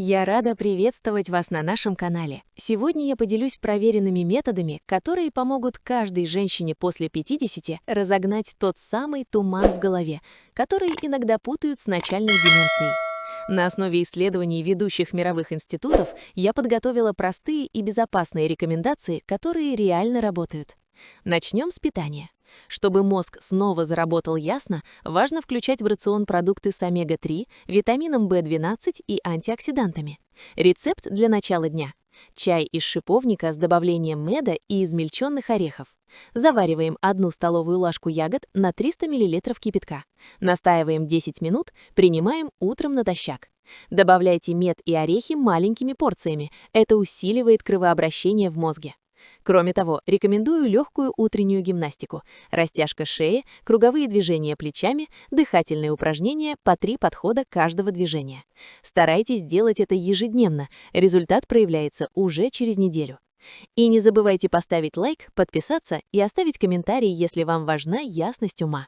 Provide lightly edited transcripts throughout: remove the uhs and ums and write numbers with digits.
Я рада приветствовать вас на нашем канале. Сегодня я поделюсь проверенными методами, которые помогут каждой женщине после 50 разогнать тот самый туман в голове, который иногда путают с начальной деменцией. На основе исследований ведущих мировых институтов я подготовила простые и безопасные рекомендации, которые реально работают. Начнем с питания. Чтобы мозг снова заработал ясно, важно включать в рацион продукты с омега-3, витамином В12 и антиоксидантами. Рецепт для начала дня. Чай из шиповника с добавлением меда и измельченных орехов. Завариваем 1 столовую ложку ягод на 300 мл кипятка. Настаиваем 10 минут, принимаем утром натощак. Добавляйте мед и орехи маленькими порциями. Это усиливает кровообращение в мозге. Кроме того, рекомендую легкую утреннюю гимнастику, растяжка шеи, круговые движения плечами, дыхательные упражнения по 3 подхода каждого движения. Старайтесь делать это ежедневно, результат проявляется уже через неделю. И не забывайте поставить лайк, подписаться и оставить комментарий, если вам важна ясность ума.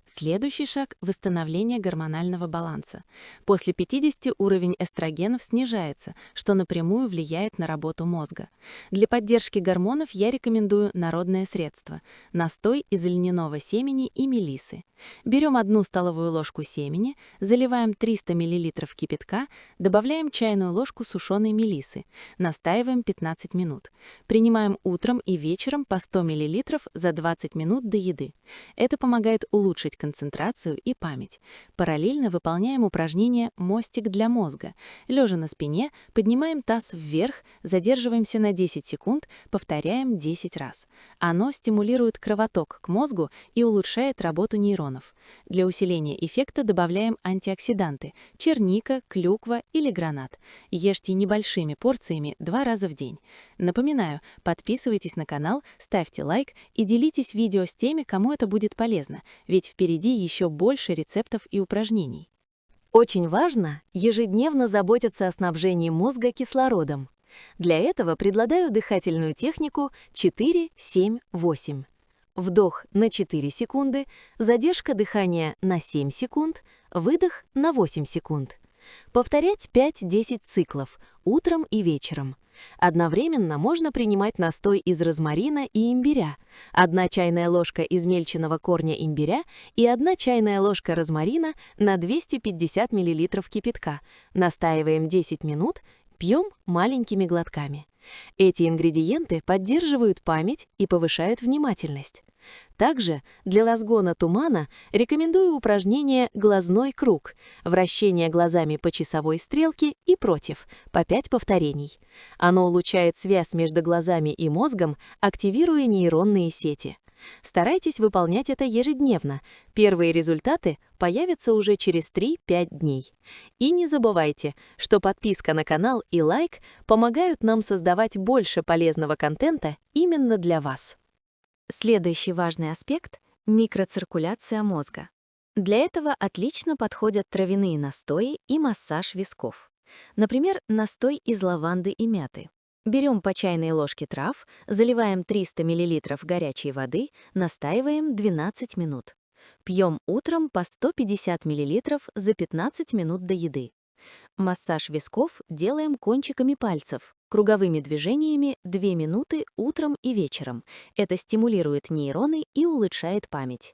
Следующий шаг – восстановление гормонального баланса. После 50 уровень эстрогенов снижается, что напрямую влияет на работу мозга. Для поддержки гормонов я рекомендую народное средство – настой из льняного семени и мелисы. Берем 1 столовую ложку семени, заливаем 300 мл кипятка, добавляем чайную ложку сушеной мелисы, настаиваем 15 минут. Принимаем утром и вечером по 100 мл за 20 минут до еды. Это помогает улучшить концентрацию и память. Параллельно выполняем упражнение «Мостик для мозга». Лежа на спине, поднимаем таз вверх, задерживаемся на 10 секунд, повторяем 10 раз. Оно стимулирует кровоток к мозгу и улучшает работу нейронов. Для усиления эффекта добавляем антиоксиданты – черника, клюква или гранат. Ешьте небольшими порциями 2 раза в день. Напоминаю, подписывайтесь на канал, ставьте лайк и делитесь видео с теми, кому это будет полезно, ведь впереди еще больше рецептов и упражнений. Очень важно ежедневно заботиться о снабжении мозга кислородом. Для этого предлагаю дыхательную технику 4-7-8. Вдох на 4 секунды, задержка дыхания на 7 секунд, выдох на 8 секунд. Повторять 5-10 циклов, утром и вечером. Одновременно можно принимать настой из розмарина и имбиря, 1 чайная ложка измельченного корня имбиря и 1 чайная ложка розмарина на 250 мл кипятка. Настаиваем 10 минут, пьем маленькими глотками. Эти ингредиенты поддерживают память и повышают внимательность. Также для разгона тумана рекомендую упражнение «Глазной круг» – вращение глазами по часовой стрелке и против, по 5 повторений. Оно улучшает связь между глазами и мозгом, активируя нейронные сети. Старайтесь выполнять это ежедневно. Первые результаты появятся уже через 3-5 дней. И не забывайте, что подписка на канал и лайк помогают нам создавать больше полезного контента именно для вас. Следующий важный аспект – микроциркуляция мозга. Для этого отлично подходят травяные настои и массаж висков. Например, настой из лаванды и мяты. Берем по чайной ложке трав, заливаем 300 мл горячей воды, настаиваем 12 минут. Пьем утром по 150 мл за 15 минут до еды. Массаж висков делаем кончиками пальцев, круговыми движениями 2 минуты утром и вечером. Это стимулирует нейроны и улучшает память.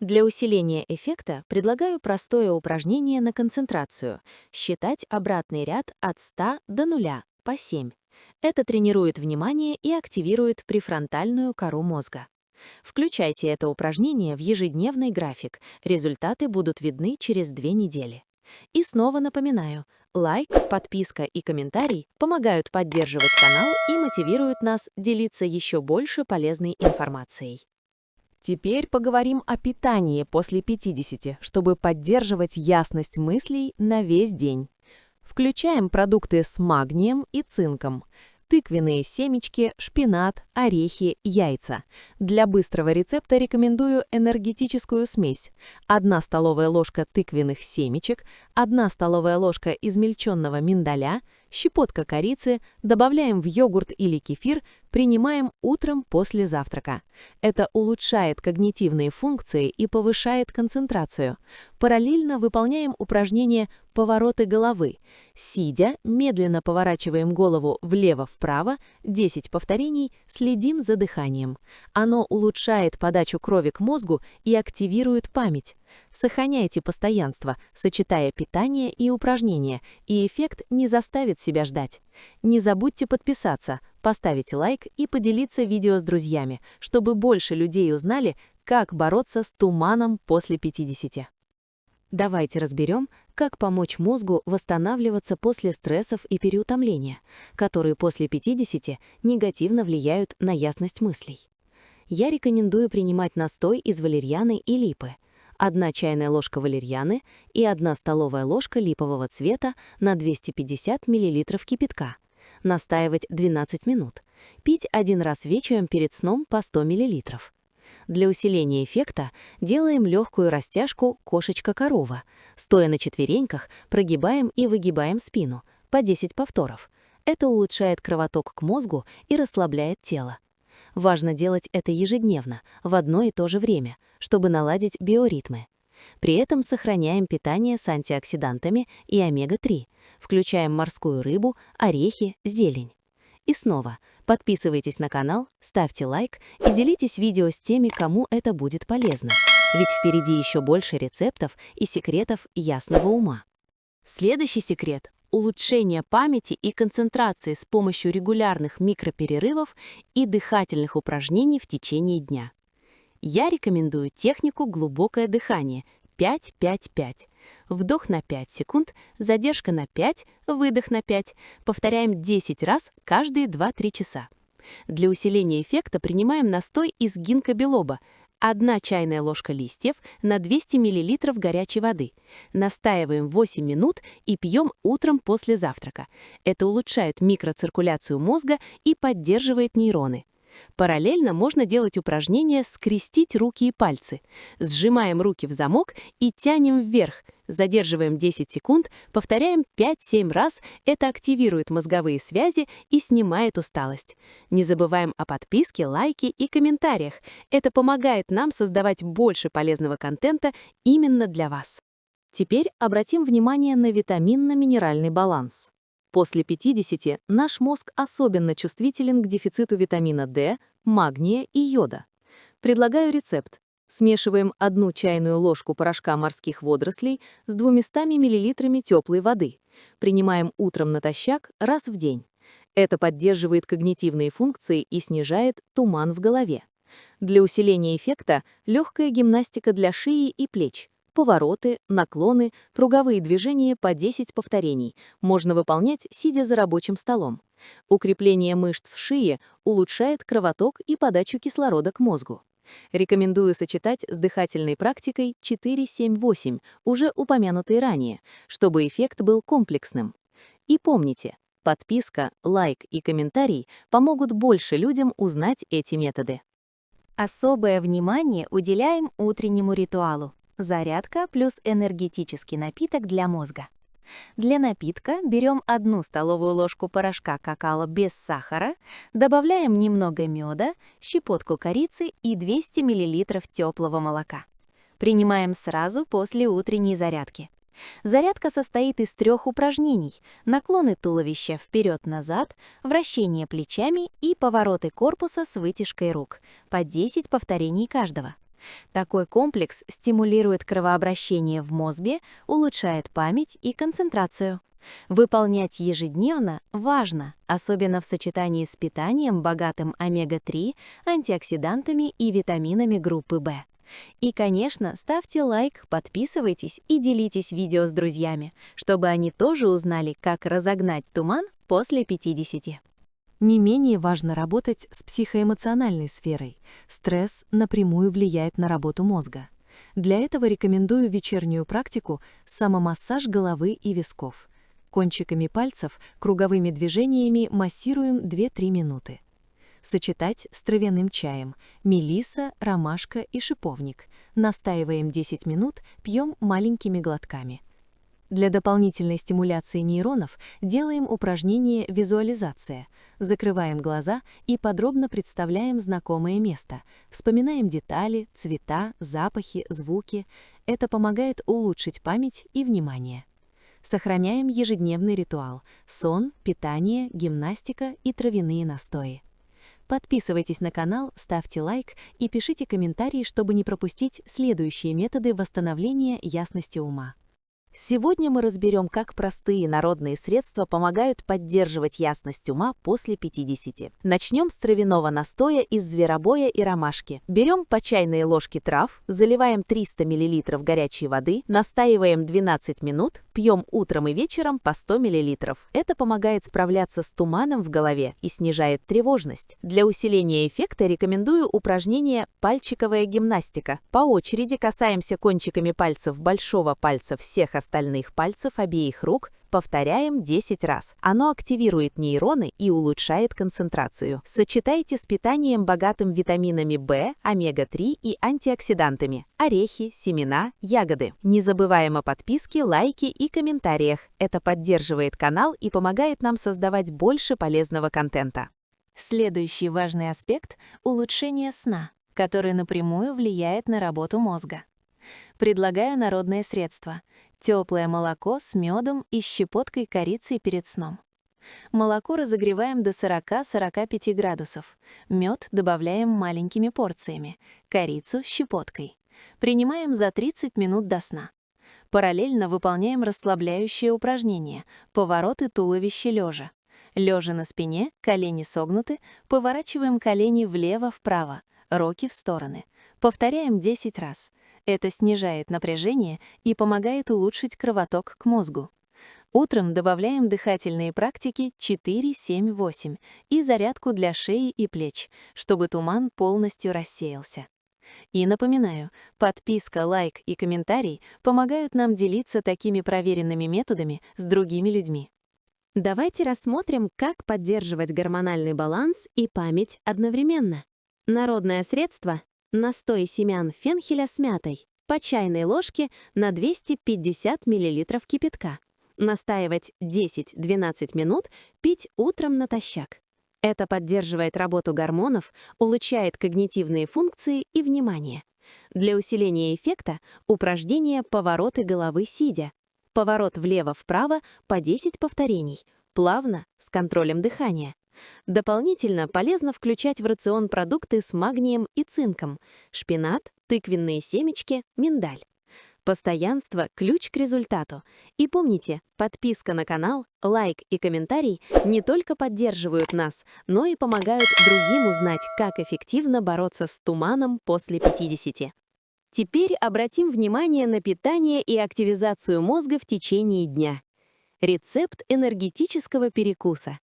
Для усиления эффекта предлагаю простое упражнение на концентрацию – считать обратный ряд от 100 до 0 по 7. Это тренирует внимание и активирует префронтальную кору мозга. Включайте это упражнение в ежедневный график. Результаты будут видны через 2 недели. И снова напоминаю, лайк, подписка и комментарий помогают поддерживать канал и мотивируют нас делиться еще больше полезной информацией. Теперь поговорим о питании после 50, чтобы поддерживать ясность мыслей на весь день. Включаем продукты с магнием и цинком. Тыквенные семечки, шпинат, орехи, яйца. Для быстрого рецепта рекомендую энергетическую смесь. 1 столовая ложка тыквенных семечек, 1 столовая ложка измельченного миндаля, щепотка корицы, добавляем в йогурт или кефир, принимаем утром после завтрака. Это улучшает когнитивные функции и повышает концентрацию. Параллельно выполняем упражнение «Повороты головы». Сидя, медленно поворачиваем голову влево-вправо, 10 повторений, следим за дыханием. Оно улучшает подачу крови к мозгу и активирует память. Сохраняйте постоянство, сочетая питание и упражнения, и эффект не заставит себя ждать. Не забудьте подписаться, поставить лайк и поделиться видео с друзьями, чтобы больше людей узнали, как бороться с туманом после 50. Давайте разберем, как помочь мозгу восстанавливаться после стрессов и переутомления, которые после 50 негативно влияют на ясность мыслей. Я рекомендую принимать настой из валерьяны и липы. 1 чайная ложка валерьяны и 1 столовая ложка липового цвета на 250 мл кипятка. Настаивать 12 минут. Пить 1 раз вечером перед сном по 100 мл. Для усиления эффекта делаем легкую растяжку «Кошечка-корова». Стоя на четвереньках, прогибаем и выгибаем спину, по 10 повторов. Это улучшает кровоток к мозгу и расслабляет тело. Важно делать это ежедневно, в одно и то же время, чтобы наладить биоритмы. При этом сохраняем питание с антиоксидантами и омега-3, включаем морскую рыбу, орехи, зелень. И снова, подписывайтесь на канал, ставьте лайк и делитесь видео с теми, кому это будет полезно. Ведь впереди еще больше рецептов и секретов ясного ума. Следующий секрет – улучшение памяти и концентрации с помощью регулярных микроперерывов и дыхательных упражнений в течение дня. Я рекомендую технику глубокое дыхание 5-5-5. Вдох на 5 секунд, задержка на 5, выдох на 5. Повторяем 10 раз каждые 2-3 часа. Для усиления эффекта принимаем настой из гинко-билоба. 1 чайная ложка листьев на 200 мл горячей воды. Настаиваем 8 минут и пьем утром после завтрака. Это улучшает микроциркуляцию мозга и поддерживает нейроны. Параллельно можно делать упражнение «Скрестить руки и пальцы». Сжимаем руки в замок и тянем вверх. Задерживаем 10 секунд, повторяем 5-7 раз. Это активирует мозговые связи и снимает усталость. Не забываем о подписке, лайке и комментариях. Это помогает нам создавать больше полезного контента именно для вас. Теперь обратим внимание на витаминно-минеральный баланс. После 50 наш мозг особенно чувствителен к дефициту витамина D, магния и йода. Предлагаю рецепт. Смешиваем 1 чайную ложку порошка морских водорослей с 200 мл теплой воды. Принимаем утром натощак раз в день. Это поддерживает когнитивные функции и снижает туман в голове. Для усиления эффекта легкая гимнастика для шеи и плеч. Повороты, наклоны, круговые движения по 10 повторений можно выполнять, сидя за рабочим столом. Укрепление мышц в шее улучшает кровоток и подачу кислорода к мозгу. Рекомендую сочетать с дыхательной практикой 4-7-8, уже упомянутой ранее, чтобы эффект был комплексным. И помните, подписка, лайк и комментарий помогут больше людям узнать эти методы. Особое внимание уделяем утреннему ритуалу. Зарядка плюс энергетический напиток для мозга. Для напитка берем 1 столовую ложку порошка какао без сахара, добавляем немного меда, щепотку корицы и 200 мл теплого молока. Принимаем сразу после утренней зарядки. Зарядка состоит из 3 упражнений: наклоны туловища вперед-назад, вращение плечами и повороты корпуса с вытяжкой рук, по 10 повторений каждого. Такой комплекс стимулирует кровообращение в мозге, улучшает память и концентрацию. Выполнять ежедневно важно, особенно в сочетании с питанием, богатым омега-3, антиоксидантами и витаминами группы В. И, конечно, ставьте лайк, подписывайтесь и делитесь видео с друзьями, чтобы они тоже узнали, как разогнать туман после 50. Не менее важно работать с психоэмоциональной сферой. Стресс напрямую влияет на работу мозга. Для этого рекомендую вечернюю практику самомассаж головы и висков. Кончиками пальцев круговыми движениями массируем 2-3 минуты. Сочетать с травяным чаем, мелисса, ромашка и шиповник. Настаиваем 10 минут, пьем маленькими глотками. Для дополнительной стимуляции нейронов делаем упражнение «Визуализация». Закрываем глаза и подробно представляем знакомое место. Вспоминаем детали, цвета, запахи, звуки. Это помогает улучшить память и внимание. Сохраняем ежедневный ритуал: сон, питание, гимнастика и травяные настои. Подписывайтесь на канал, ставьте лайк и пишите комментарии, чтобы не пропустить следующие методы восстановления ясности ума. Сегодня мы разберем, как простые народные средства помогают поддерживать ясность ума после 50. Начнем с травяного настоя из зверобоя и ромашки. Берем по чайной ложке трав, заливаем 300 мл горячей воды, настаиваем 12 минут, пьем утром и вечером по 100 мл. Это помогает справляться с туманом в голове и снижает тревожность. Для усиления эффекта рекомендую упражнение «Пальчиковая гимнастика». По очереди касаемся кончиками пальцев большого пальца всех остальных пальцев обеих рук, повторяем 10 раз. Оно активирует нейроны и улучшает концентрацию. Сочетайте с питанием, богатым витаминами В, омега-3 и антиоксидантами. Орехи, семена, ягоды. Не забываем о подписке, лайке и комментариях. Это поддерживает канал и помогает нам создавать больше полезного контента. Следующий важный аспект — улучшение сна, который напрямую влияет на работу мозга. Предлагаю народное средство — теплое молоко с медом и щепоткой корицы перед сном. Молоко разогреваем до 40-45 градусов. Мед добавляем маленькими порциями, корицу — щепоткой. Принимаем за 30 минут до сна. Параллельно выполняем расслабляющие упражнения, повороты туловища лежа. Лежа на спине, колени согнуты, поворачиваем колени влево-вправо, руки в стороны. Повторяем 10 раз. Это снижает напряжение и помогает улучшить кровоток к мозгу. Утром добавляем дыхательные практики 4-7-8 и зарядку для шеи и плеч, чтобы туман полностью рассеялся. И напоминаю, подписка, лайк и комментарий помогают нам делиться такими проверенными методами с другими людьми. Давайте рассмотрим, как поддерживать гормональный баланс и память одновременно. Народное средство — настой семян фенхеля с мятой, по чайной ложке на 250 мл кипятка. Настаивать 10-12 минут, пить утром натощак. Это поддерживает работу гормонов, улучшает когнитивные функции и внимание. Для усиления эффекта упражнение «Повороты головы сидя». Поворот влево-вправо по 10 повторений, плавно, с контролем дыхания. Дополнительно полезно включать в рацион продукты с магнием и цинком: шпинат, тыквенные семечки, миндаль. Постоянство — ключ к результату. И помните, подписка на канал, лайк и комментарий не только поддерживают нас, но и помогают другим узнать, как эффективно бороться с туманом после 50. Теперь обратим внимание на питание и активизацию мозга в течение дня. Рецепт энергетического перекуса.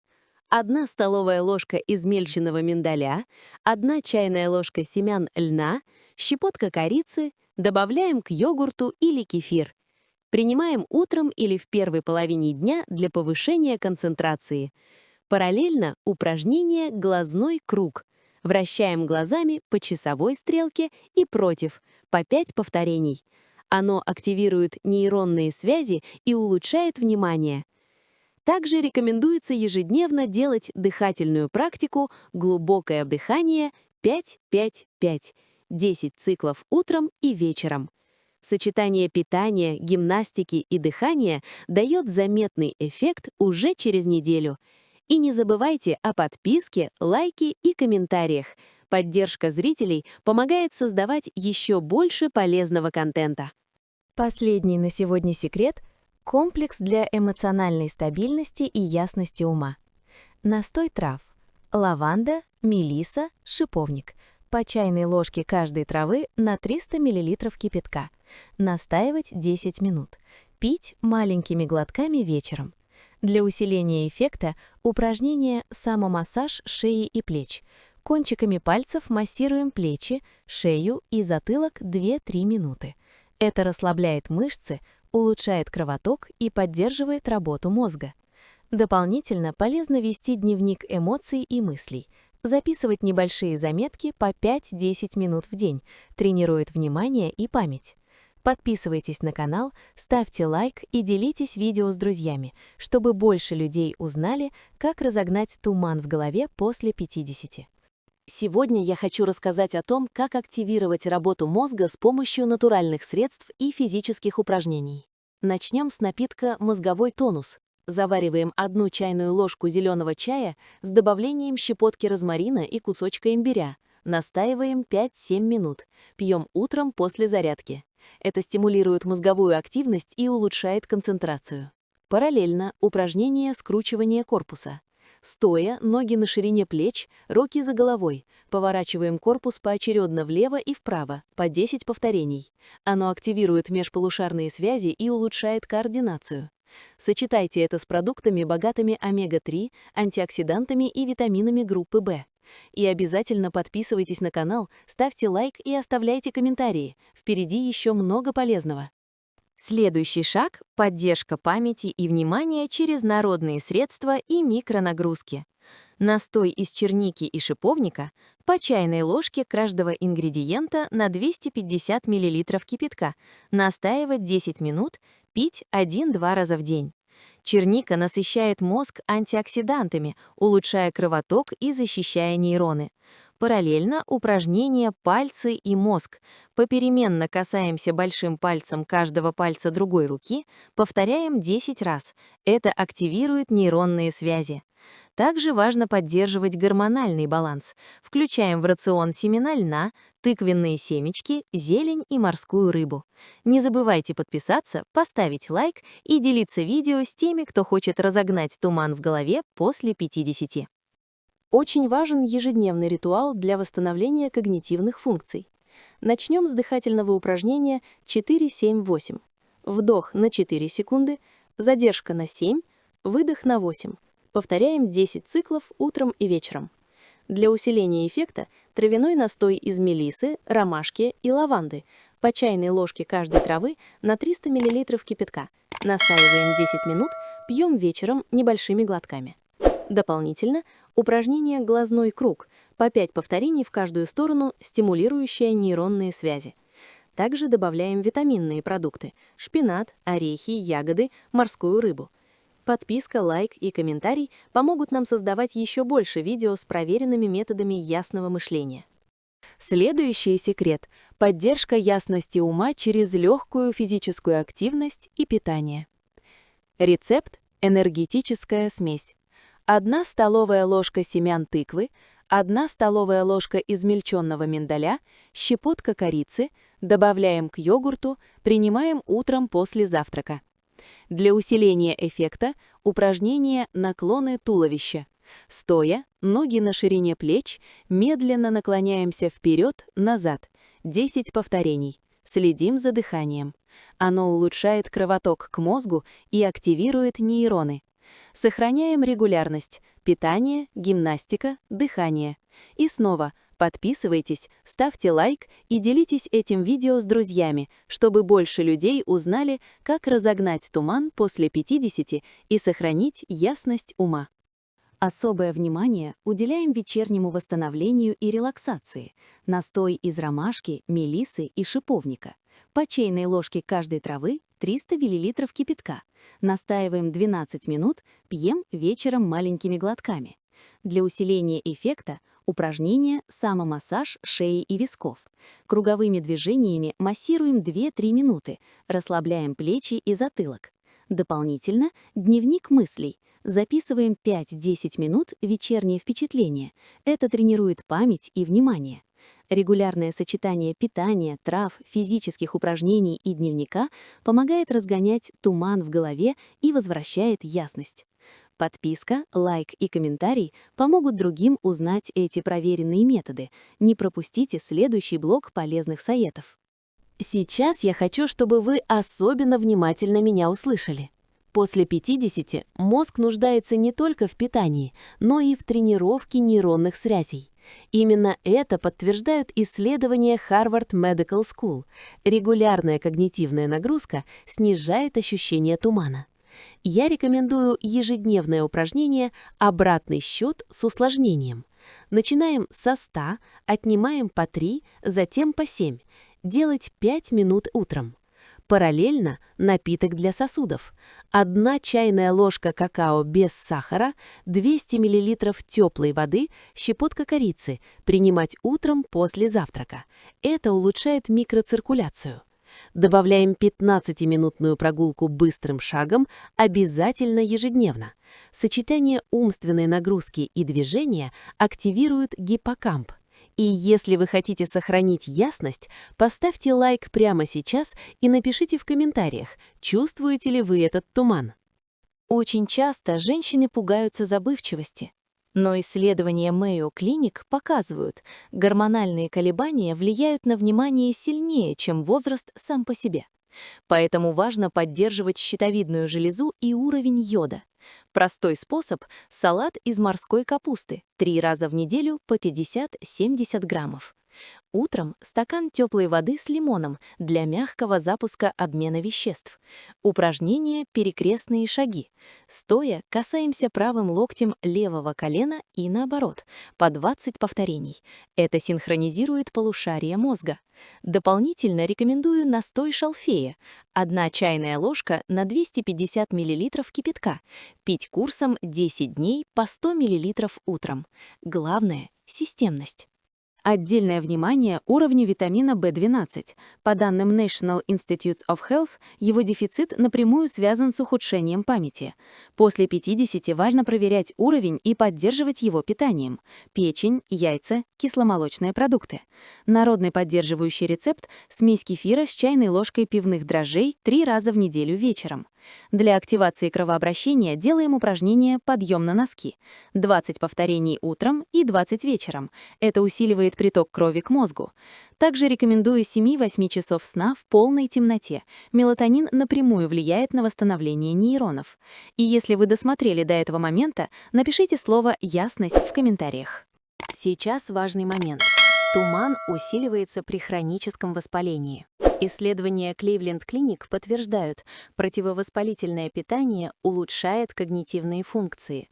1 столовая ложка измельченного миндаля, 1 чайная ложка семян льна, щепотка корицы, добавляем к йогурту или кефир. Принимаем утром или в первой половине дня для повышения концентрации. Параллельно упражнение «Глазной круг». Вращаем глазами по часовой стрелке и против, по 5 повторений. Оно активирует нейронные связи и улучшает внимание. Также рекомендуется ежедневно делать дыхательную практику «Глубокое дыхание 5-5-5», 10 циклов утром и вечером. Сочетание питания, гимнастики и дыхания дает заметный эффект уже через неделю. И не забывайте о подписке, лайке и комментариях. Поддержка зрителей помогает создавать еще больше полезного контента. Последний на сегодня секрет — комплекс для эмоциональной стабильности и ясности ума. Настой трав: лаванда, мелиса, шиповник. По чайной ложке каждой травы на 300 мл кипятка. Настаивать 10 минут. Пить маленькими глотками вечером. Для усиления эффекта упражнение «Самомассаж шеи и плеч». Кончиками пальцев массируем плечи, шею и затылок 2-3 минуты. Это расслабляет мышцы, улучшает кровоток и поддерживает работу мозга. Дополнительно полезно вести дневник эмоций и мыслей. Записывать небольшие заметки по 5-10 минут в день, тренирует внимание и память. Подписывайтесь на канал, ставьте лайк и делитесь видео с друзьями, чтобы больше людей узнали, как разогнать туман в голове после 50. Сегодня я хочу рассказать о том, как активировать работу мозга с помощью натуральных средств и физических упражнений. Начнем с напитка «Мозговой тонус». Завариваем 1 чайную ложку зеленого чая с добавлением щепотки розмарина и кусочка имбиря. Настаиваем 5-7 минут. Пьем утром после зарядки. Это стимулирует мозговую активность и улучшает концентрацию. Параллельно упражнение скручивания корпуса. Стоя, ноги на ширине плеч, руки за головой. Поворачиваем корпус поочередно влево и вправо, по 10 повторений. Оно активирует межполушарные связи и улучшает координацию. Сочетайте это с продуктами, богатыми омега-3, антиоксидантами и витаминами группы В. И обязательно подписывайтесь на канал, ставьте лайк и оставляйте комментарии. Впереди еще много полезного. Следующий шаг – поддержка памяти и внимания через народные средства и микронагрузки. Настой из черники и шиповника, по чайной ложке каждого ингредиента на 250 мл кипятка, настаивать 10 минут, пить 1-2 раза в день. Черника насыщает мозг антиоксидантами, улучшая кровоток и защищая нейроны. Параллельно упражнения пальцы и мозг. Попеременно касаемся большим пальцем каждого пальца другой руки, повторяем 10 раз. Это активирует нейронные связи. Также важно поддерживать гормональный баланс. Включаем в рацион семена льна, тыквенные семечки, зелень и морскую рыбу. Не забывайте подписаться, поставить лайк и делиться видео с теми, кто хочет разогнать туман в голове после 50. Очень важен ежедневный ритуал для восстановления когнитивных функций. Начнем с дыхательного упражнения 4-7-8. Вдох на 4 секунды, задержка на 7, выдох на 8. Повторяем 10 циклов утром и вечером. Для усиления эффекта травяной настой из мелисы, ромашки и лаванды, по чайной ложке каждой травы на 300 мл кипятка. Настаиваем 10 минут, пьем вечером небольшими глотками. Дополнительно упражнение «Глазной круг», по 5 повторений в каждую сторону, стимулирующее нейронные связи. Также добавляем витаминные продукты – шпинат, орехи, ягоды, морскую рыбу. Подписка, лайк и комментарий помогут нам создавать еще больше видео с проверенными методами ясного мышления. Следующий секрет – поддержка ясности ума через легкую физическую активность и питание. Рецепт – энергетическая смесь. 1 столовая ложка семян тыквы, 1 столовая ложка измельченного миндаля, щепотка корицы, добавляем к йогурту, принимаем утром после завтрака. Для усиления эффекта упражнение «Наклоны туловища». Стоя, ноги на ширине плеч, медленно наклоняемся вперед-назад, 10 повторений. Следим за дыханием. Оно улучшает кровоток к мозгу и активирует нейроны. Сохраняем регулярность – питание, гимнастика, дыхание. И снова подписывайтесь, ставьте лайк и делитесь этим видео с друзьями, чтобы больше людей узнали, как разогнать туман после 50 и сохранить ясность ума. Особое внимание уделяем вечернему восстановлению и релаксации. Настой из ромашки, мелисы и шиповника. По чайной ложке каждой травы 300 мл кипятка. Настаиваем 12 минут, пьем вечером маленькими глотками. Для усиления эффекта упражнение «Самомассаж шеи и висков». Круговыми движениями массируем 2-3 минуты, расслабляем плечи и затылок. Дополнительно дневник мыслей. Записываем 5-10 минут вечерние впечатления. Это тренирует память и внимание. Регулярное сочетание питания, трав, физических упражнений и дневника помогает разгонять туман в голове и возвращает ясность. Подписка, лайк и комментарий помогут другим узнать эти проверенные методы. Не пропустите следующий блок полезных советов. Сейчас я хочу, чтобы вы особенно внимательно меня услышали. После 50 мозг нуждается не только в питании, но и в тренировке нейронных связей. Именно это подтверждают исследования Harvard Medical School. Регулярная когнитивная нагрузка снижает ощущение тумана. Я рекомендую ежедневное упражнение «Обратный счет с усложнением». Начинаем со 100, отнимаем по 3, затем по 7. Делать 5 минут утром. Параллельно напиток для сосудов. 1 чайная ложка какао без сахара, 200 мл теплой воды, щепотка корицы. Принимать утром после завтрака. Это улучшает микроциркуляцию. Добавляем 15-минутную прогулку быстрым шагом обязательно ежедневно. Сочетание умственной нагрузки и движения активирует гиппокамп. И если вы хотите сохранить ясность, поставьте лайк прямо сейчас и напишите в комментариях, чувствуете ли вы этот туман. Очень часто женщины пугаются забывчивости. Но исследования Mayo Clinic показывают, гормональные колебания влияют на внимание сильнее, чем возраст сам по себе. Поэтому важно поддерживать щитовидную железу и уровень йода. Простой способ – салат из морской капусты 3 раза в неделю по 50-70 граммов. Утром стакан теплой воды с лимоном для мягкого запуска обмена веществ. Упражнение «Перекрестные шаги». Стоя касаемся правым локтем левого колена и наоборот, по 20 повторений. Это синхронизирует полушария мозга. Дополнительно рекомендую настой шалфея. 1 чайная ложка на 250 мл кипятка. Пить курсом 10 дней по 100 мл утром. Главное – системность. Отдельное внимание уровню витамина В12. По данным National Institutes of Health, его дефицит напрямую связан с ухудшением памяти. После 50 важно проверять уровень и поддерживать его питанием. Печень, яйца, кисломолочные продукты. Народный поддерживающий рецепт – смесь кефира с чайной ложкой пивных дрожжей 3 раза в неделю вечером. Для активации кровообращения делаем упражнение «Подъем на носки». 20 повторений утром и 20 вечером. Это усиливает приток крови к мозгу. Также рекомендую 7-8 часов сна в полной темноте. Мелатонин напрямую влияет на восстановление нейронов. И если вы досмотрели до этого момента, напишите слово «ясность» в комментариях. Сейчас важный момент. Туман усиливается при хроническом воспалении. Исследования Cleveland Clinic подтверждают, противовоспалительное питание улучшает когнитивные функции.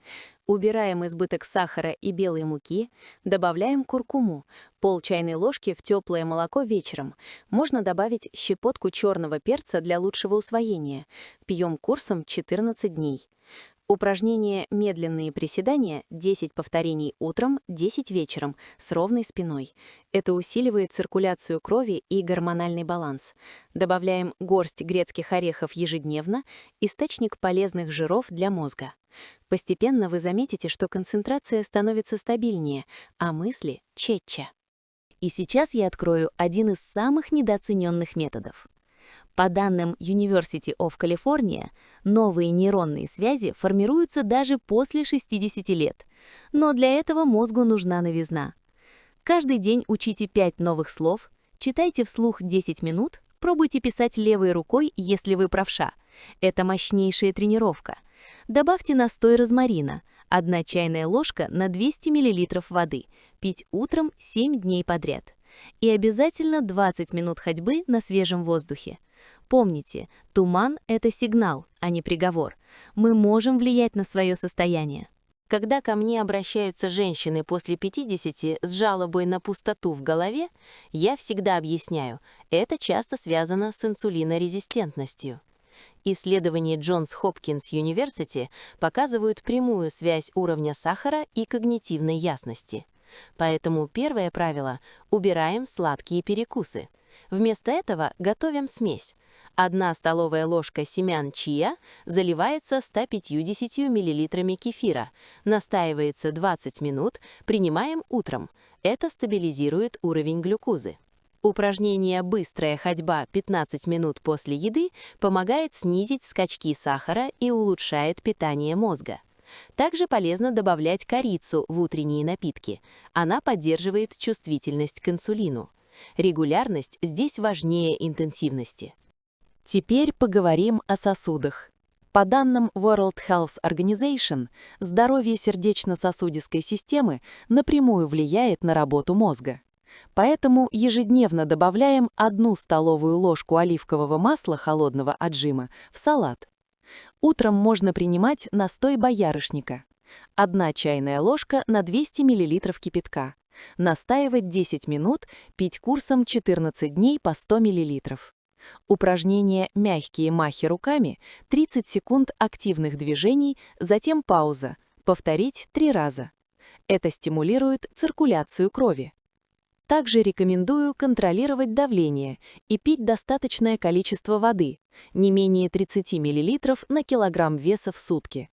Убираем избыток сахара и белой муки, добавляем куркуму, пол чайной ложки в теплое молоко вечером. Можно добавить щепотку черного перца для лучшего усвоения. Пьем курсом 14 дней. Упражнение «Медленные приседания» 10 повторений утром, 10 вечером, с ровной спиной. Это усиливает циркуляцию крови и гормональный баланс. Добавляем горсть грецких орехов ежедневно, источник полезных жиров для мозга. Постепенно вы заметите, что концентрация становится стабильнее, а мысли — четче. И сейчас я открою один из самых недооцененных методов. По данным University of California, новые нейронные связи формируются даже после 60 лет. Но для этого мозгу нужна новизна. Каждый день учите 5 новых слов, читайте вслух 10 минут, пробуйте писать левой рукой, если вы правша. Это мощнейшая тренировка. Добавьте настой розмарина, 1 чайная ложка на 200 мл воды, пить утром 7 дней подряд. И обязательно 20 минут ходьбы на свежем воздухе. Помните, туман – это сигнал, а не приговор. Мы можем влиять на свое состояние. Когда ко мне обращаются женщины после 50 с жалобой на пустоту в голове, я всегда объясняю, это часто связано с инсулинорезистентностью. Исследования Johns Hopkins University показывают прямую связь уровня сахара и когнитивной ясности. Поэтому первое правило – убираем сладкие перекусы. Вместо этого готовим смесь. 1 столовая ложка семян чиа заливается 150 мл кефира, настаивается 20 минут, принимаем утром. Это стабилизирует уровень глюкозы. Упражнение «Быстрая ходьба 15 минут после еды» помогает снизить скачки сахара и улучшает питание мозга. Также полезно добавлять корицу в утренние напитки. Она поддерживает чувствительность к инсулину. Регулярность здесь важнее интенсивности. Теперь поговорим о сосудах. По данным World Health Organization, здоровье сердечно-сосудистой системы напрямую влияет на работу мозга. Поэтому ежедневно добавляем 1 столовую ложку оливкового масла холодного отжима в салат. Утром можно принимать настой боярышника. 1 чайная ложка на 200 мл кипятка. Настаивать 10 минут, пить курсом 14 дней по 100 мл. Упражнение «Мягкие махи руками», 30 секунд активных движений, затем пауза. Повторить 3 раза. Это стимулирует циркуляцию крови. Также рекомендую контролировать давление и пить достаточное количество воды, не менее 30 мл на килограмм веса в сутки.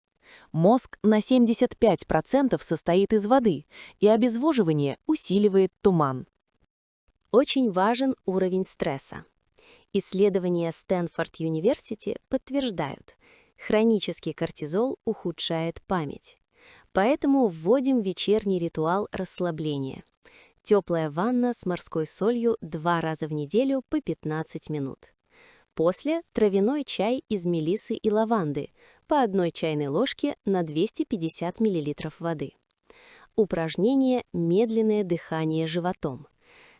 Мозг на 75% состоит из воды, и обезвоживание усиливает туман. Очень важен уровень стресса. Исследования Стэнфорд Юниверсити подтверждают, хронический кортизол ухудшает память. Поэтому вводим вечерний ритуал расслабления. Теплая ванна с морской солью 2 раза в неделю по 15 минут. После травяной чай из мелиссы и лаванды по 1 чайной ложке на 250 мл воды. Упражнение «Медленное дыхание животом».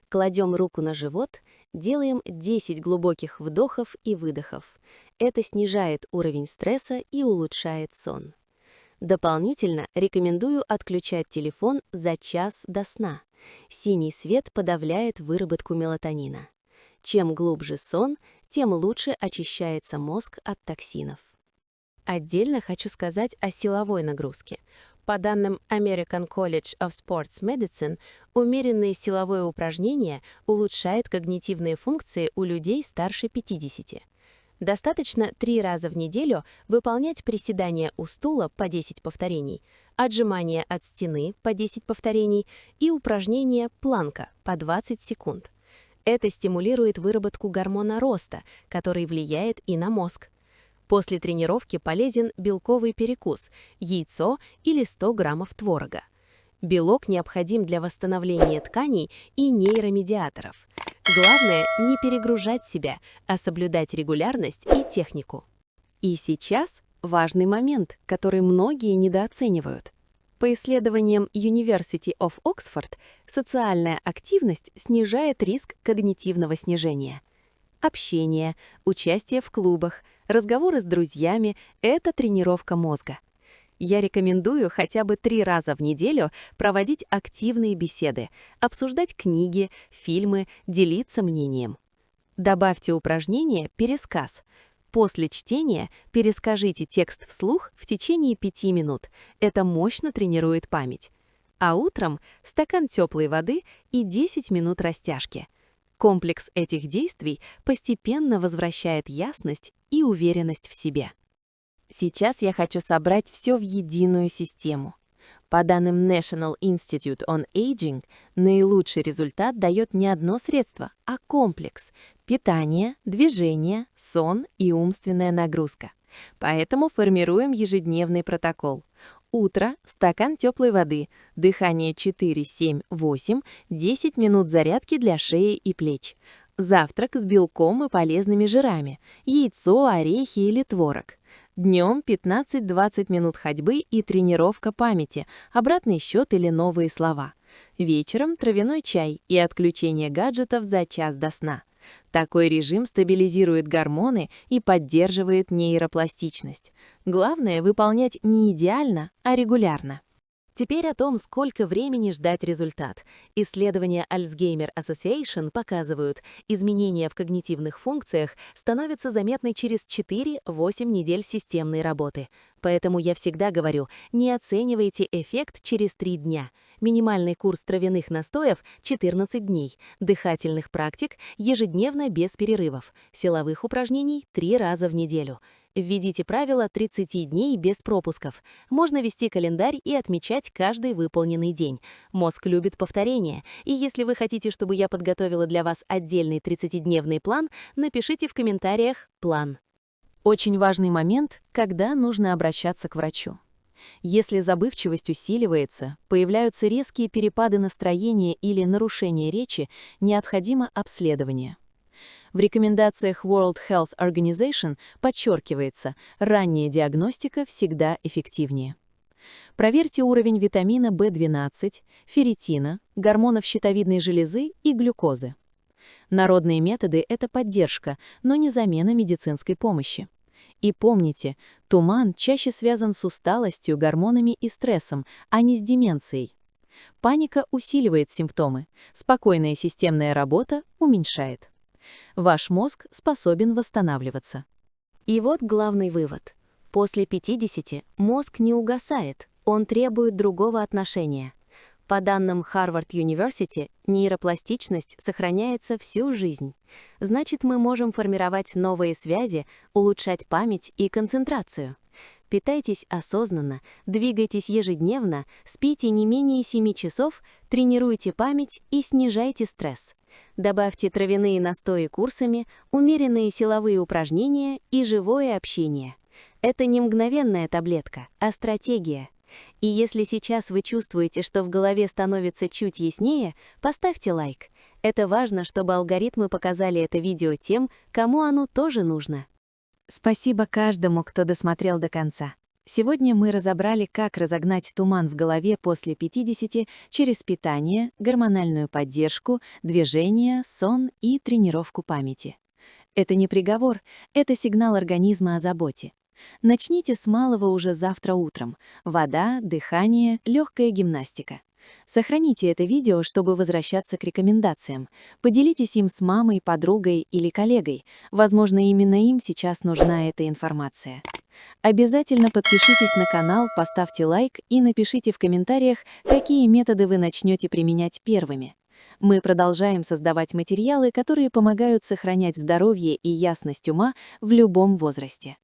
Кладем руку на живот, делаем 10 глубоких вдохов и выдохов. Это снижает уровень стресса и улучшает сон. Дополнительно рекомендую отключать телефон за час до сна. Синий свет подавляет выработку мелатонина. Чем глубже сон, тем лучше очищается мозг от токсинов. Отдельно хочу сказать о силовой нагрузке. По данным American College of Sports Medicine, умеренные силовые упражнения улучшают когнитивные функции у людей старше 50. Достаточно 3 раза в неделю выполнять приседания у стула по 10 повторений, отжимания от стены по 10 повторений и упражнение планка по 20 секунд. Это стимулирует выработку гормона роста, который влияет и на мозг. После тренировки полезен белковый перекус, яйцо или 100 граммов творога. Белок необходим для восстановления тканей и нейромедиаторов. Главное – не перегружать себя, а соблюдать регулярность и технику. И сейчас важный момент, который многие недооценивают. По исследованиям University of Oxford, социальная активность снижает риск когнитивного снижения. Общение, участие в клубах, разговоры с друзьями – это тренировка мозга. Я рекомендую хотя бы 3 раза в неделю проводить активные беседы, обсуждать книги, фильмы, делиться мнением. Добавьте упражнение «Пересказ». После чтения перескажите текст вслух в течение 5 минут. Это мощно тренирует память. А утром стакан теплой воды и 10 минут растяжки. Комплекс этих действий постепенно возвращает ясность и уверенность в себе. Сейчас я хочу собрать все в единую систему. По данным National Institute on Aging, наилучший результат дает не одно средство, а комплекс – питание, движение, сон и умственная нагрузка. Поэтому формируем ежедневный протокол. Утро – стакан теплой воды, дыхание 4-7-8, 10 минут зарядки для шеи и плеч. Завтрак с белком и полезными жирами, яйцо, орехи или творог. Днем 15-20 минут ходьбы и тренировка памяти, обратный счет или новые слова. Вечером травяной чай и отключение гаджетов за час до сна. Такой режим стабилизирует гормоны и поддерживает нейропластичность. Главное выполнять не идеально, а регулярно. Теперь о том, сколько времени ждать результат. Исследования Alzheimer Association показывают, изменения в когнитивных функциях становятся заметны через 4-8 недель системной работы. Поэтому я всегда говорю, не оценивайте эффект через 3 дня. Минимальный курс травяных настоев – 14 дней, дыхательных практик – ежедневно без перерывов, силовых упражнений – 3 раза в неделю. Введите правило 30 дней без пропусков. Можно вести календарь и отмечать каждый выполненный день. Мозг любит повторения, и если вы хотите, чтобы я подготовила для вас отдельный 30-дневный план, напишите в комментариях «план». Очень важный момент, когда нужно обращаться к врачу. Если забывчивость усиливается, появляются резкие перепады настроения или нарушение речи, необходимо обследование. В рекомендациях World Health Organization подчеркивается, ранняя диагностика всегда эффективнее. Проверьте уровень витамина В12, ферритина, гормонов щитовидной железы и глюкозы. Народные методы – это поддержка, но не замена медицинской помощи. И помните, туман чаще связан с усталостью, гормонами и стрессом, а не с деменцией. Паника усиливает симптомы, спокойная системная работа уменьшает. Ваш мозг способен восстанавливаться. И вот главный вывод. После 50 мозг не угасает, он требует другого отношения. По данным Harvard University, нейропластичность сохраняется всю жизнь. Значит, мы можем формировать новые связи, улучшать память и концентрацию. Питайтесь осознанно, двигайтесь ежедневно, спите не менее 7 часов, тренируйте память и снижайте стресс. Добавьте травяные настои курсами, умеренные силовые упражнения и живое общение. Это не мгновенная таблетка, а стратегия. И если сейчас вы чувствуете, что в голове становится чуть яснее, поставьте лайк. Это важно, чтобы алгоритмы показали это видео тем, кому оно тоже нужно. Спасибо каждому, кто досмотрел до конца. Сегодня мы разобрали, как разогнать туман в голове после 50 через питание, гормональную поддержку, движение, сон и тренировку памяти. Это не приговор, это сигнал организма о заботе. Начните с малого уже завтра утром. Вода, дыхание, легкая гимнастика. Сохраните это видео, чтобы возвращаться к рекомендациям. Поделитесь им с мамой, подругой или коллегой. Возможно, именно им сейчас нужна эта информация. Обязательно подпишитесь на канал, поставьте лайк и напишите в комментариях, какие методы вы начнете применять первыми. Мы продолжаем создавать материалы, которые помогают сохранять здоровье и ясность ума в любом возрасте.